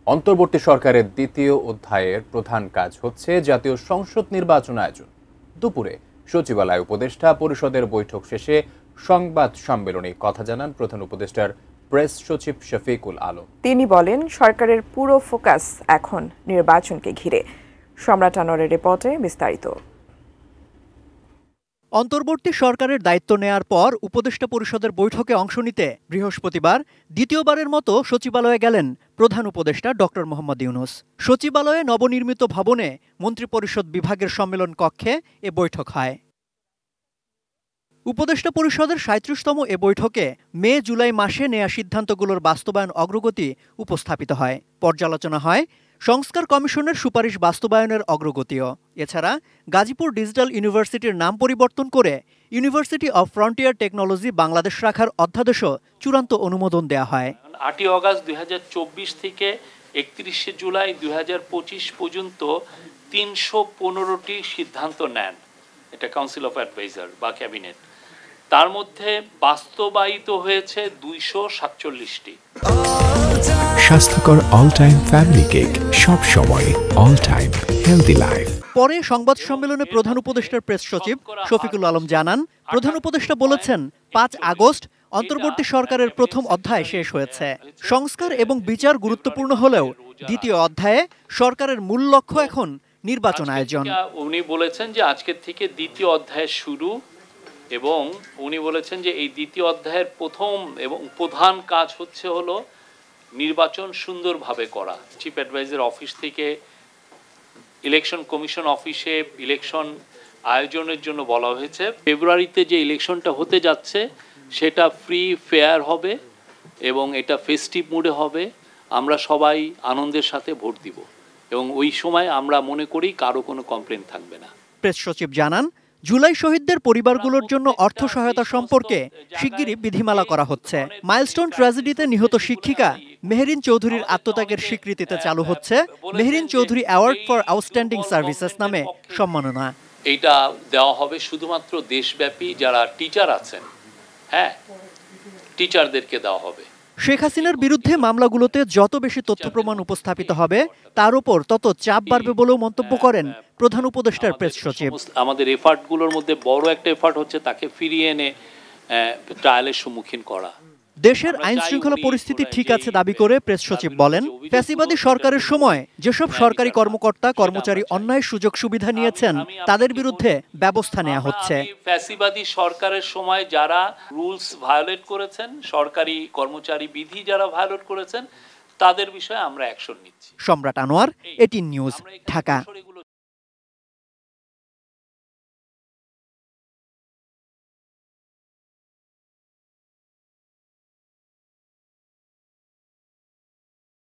অন্তর্বর্তী সরকারের দ্বিতীয় অধ্যায়ের প্রধান কাজ হচ্ছে জাতীয় সংসদ নির্বাচন আয়োজন। দুপুরে সচিবালয় উপদেষ্টা পরিষদের বৈঠক শেষে সংবাদ সম্মেলনে কথা জানান প্রধান উপদেষ্টার প্রেস সচিব শফিকুল আলম। তিনি বলেন, সরকারের পুরো ফোকাস এখন নির্বাচনকে ঘিরে। সম্রাট আনোয়ারের রিপোর্টে বিস্তারিত। অন্তর্বর্তী সরকারের দায়িত্ব নেয়ার পর উপদেষ্টা পরিষদের বৈঠকে অংশ নিতে বৃহস্পতিবার দ্বিতীয়বারের মতো সচিবালয়ে গেলেন প্রধান উপদেষ্টা ডক্টর মোহাম্মদ ইউনূস। সচিবালয়ে নবনির্মিত ভবনে মন্ত্রিপরিষদ বিভাগের সম্মেলন কক্ষে এ বৈঠক হয়। উপদেষ্টা পরিষদের ৩৭তম এ বৈঠকে মে জুলাই মাসে নেয়া সিদ্ধান্তগুলোর বাস্তবায়ন অগ্রগতি উপস্থাপিত হয়। পর্যালোচনা হয় সংস্কার কমিশনের সুপারিশ বাস্তবায়নের অগ্রগতিও। এছাড়া গাজীপুর ডিজিটাল ইউনিভার্সিটির নাম পরিবর্তন করে university of frontier technology Bangladesh রাখার অধ্যাদেশও চূড়ান্ত অনুমোদন দেয়া হয়। ৮ অগাস্ট ২০২৪ থেকে ৩১ জুলাই ২০২৫ পর্যন্ত ৩15টি সিদ্ধান্ত নেন এটা কাউন্সিল অফ অ্যাডভাইজার বা ক্যাবিনেট। তার মধ্যে বাস্তবায়িত হয়েছে ২৪৭টি। স্বাস্থ্যকর অল টাইম ফ্যামিলি কেক, সব সময় অল টাইম হেলদি লাইফ। পরে সংবাদ সম্মেলনে প্রধান উপদেষ্টার প্রেস সচিব শফিকুল আলম জানান, প্রধান উপদেষ্টা বলেছেন ৫ আগস্ট অন্তর্বর্তী সরকারের প্রথম অধ্যায় শেষ হয়েছে। সংস্কার এবং বিচার গুরুত্বপূর্ণ হলেও দ্বিতীয় অধ্যায়ে সরকারের মূল লক্ষ্য এখন নির্বাচন আয়োজন। উনি বলেছেন যে আজকের থেকে দ্বিতীয় অধ্যায় শুরু, এবং উনি বলেছেন যে এই দ্বিতীয় অধ্যায়ের প্রথম এবং প্রধান কাজ হলো নির্বাচন সুন্দরভাবে করা। চিফ অ্যাডভাইজার অফিস থেকে ইলেকশন কমিশন অফিসে ইলেকশন আয়োজনের জন্য বলা হয়েছে। ফেব্রুয়ারিতে যে ইলেকশনটা হতে যাচ্ছে সেটা ফ্রি ফেয়ার হবে এবং এটা ফেস্টিভ মুডে হবে। আমরা সবাই আনন্দের সাথে ভোট দিব এবং ওই সময় আমরা মনে করি কারো কোনো কমপ্লেন থাকবে না। প্রেস সচিব জানান, জুলাই শহীদদের পরিবারগুলোর জন্য অর্থ সহায়তা সম্পর্কে শিগগিরই বিধিমালা করা হচ্ছে। মাইলস্টোন ট্র্যাজেডিতে নিহত শিক্ষিকা মেহেরিন চৌধুরীর আত্মত্যাগের স্বীকৃতিতে চালু হচ্ছে Meherin Chowdhury award for outstanding services নামে সম্মাননা। এটা দেওয়া হবে শুধুমাত্র দেশব্যাপী যারা টিচার আছেন, টিচারদেরকে দেওয়া হবে। শেখ হাসিনার বিরুদ্ধে মামলাগুলোতে যত বেশি তথ্য প্রমাণ উপস্থাপিত হবে তার উপর তত চাপ বাড়বে বলেও মন্তব্য করেন প্রধান উপদেষ্টার প্রেস সচিব। আমাদের এফার্টগুলোর মধ্যে বড় একটা এফার্ট হচ্ছে তাকে ফিরিয়ে এনে ট্রায়ালের সম্মুখীন করা। দেশের আইন শৃঙ্খলা পরিস্থিতি ঠিক আছে দাবি করে প্রেস সচিব বলেন, ফ্যাসিবাদী সরকারের সময় যেসব সরকারি কর্মকর্তা কর্মচারী অন্যায় সুযোগ সুবিধা নিয়েছেন তাদের বিরুদ্ধে ব্যবস্থা নেওয়া হচ্ছে। ফ্যাসিবাদী সরকারের সময় যারা রুলস ভায়োলেট করেছেন, সরকারি কর্মচারী বিধি যারা ভায়োলেট করেছেন তাদের বিষয়ে আমরা অ্যাকশন নিচ্ছি। সম্রাট আনোয়ার, 18 নিউজ, ঢাকা।